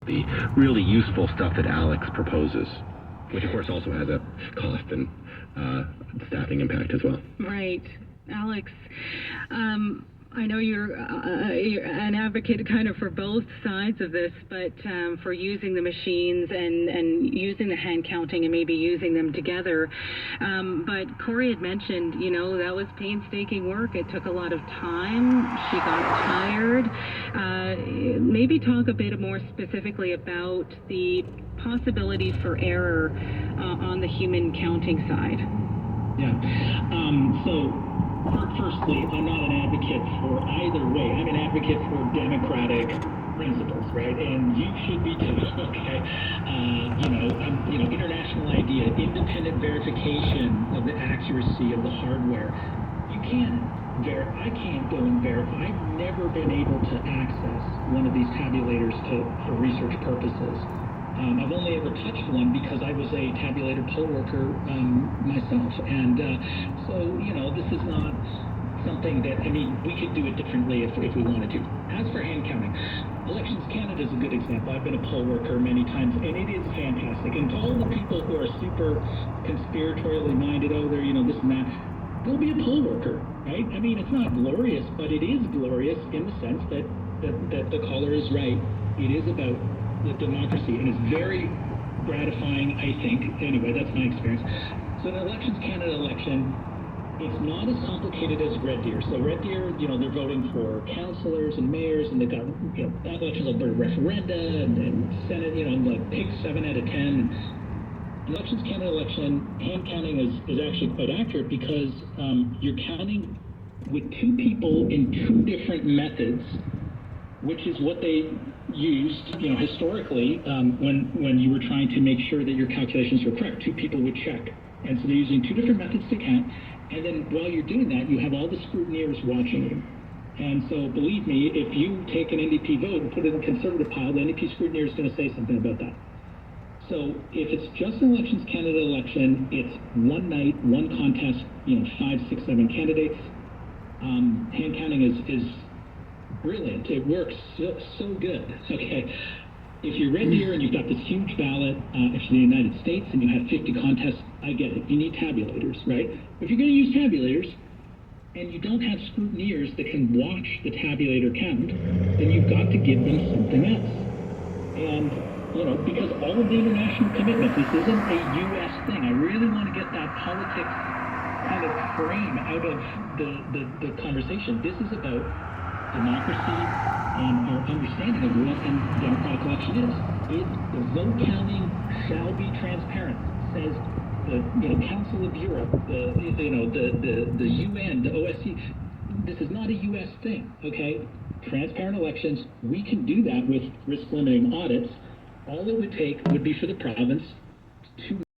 the really useful stuff that Alex proposes, which of course also has a cost and staffing impact as well. Right. Alex, I know you're an advocate kind of for both sides of this, but for using the machines and using the hand counting and maybe using them together. But Corey had mentioned, that was painstaking work. It took a lot of time. She got tired. Maybe talk a bit more specifically about the possibility for error on the human counting side. Yeah. Firstly, I'm not an advocate for either way. I'm an advocate for democratic principles, right? And you should be too, okay? International idea, independent verification of the accuracy of the hardware. I can't go and verify. I've never been able to access one of these tabulators for research purposes. I've only ever touched one because I was a tabulator poll worker myself. And this is not something that, we could do it differently if we wanted to. As for hand counting, Elections Canada is a good example. I've been a poll worker many times, and it is fantastic. And to all the people who are super conspiratorially minded, they're, this and that, go be a poll worker, right? It's not glorious, but it is glorious in the sense that the caller is right. It is about the democracy, and it's very gratifying, I think. Anyway, that's my experience. So the Elections Canada election, it's not as complicated as Red Deer. So Red Deer, they're voting for councillors and mayors, and they've got, elections Alberta referenda and Senate, like pick 7 out of 10. Elections Canada election, hand counting is actually quite accurate because you're counting with two people in two different methods, which is what they used, historically, when you were trying to make sure that your calculations were correct. Two people would check. And so they're using two different methods to count. And then while you're doing that, you have all the scrutineers watching you. And so believe me, if you take an NDP vote and put it in the Conservative pile, the NDP scrutineer is going to say something about that. So if it's just an Elections Canada election, it's one night, one contest, 5, 6, 7 candidates. Hand counting is brilliant. It works so good. Okay. If you're Red Deer and you've got this huge ballot, if you're the United States and you have 50 contests, I get it. You need tabulators, right? If you're going to use tabulators and you don't have scrutineers that can watch the tabulator count, then you've got to give them something else. And, because all of the international commitments, this isn't a U.S. thing. I really want to get that politics kind of frame out of the conversation. This is about democracy and our understanding of what a democratic election is. The vote counting shall be transparent. Says the Council of Europe, the UN, the OSCE. This is not a U.S. thing, okay? Transparent elections. We can do that with risk limiting audits. All it would take would be for the province to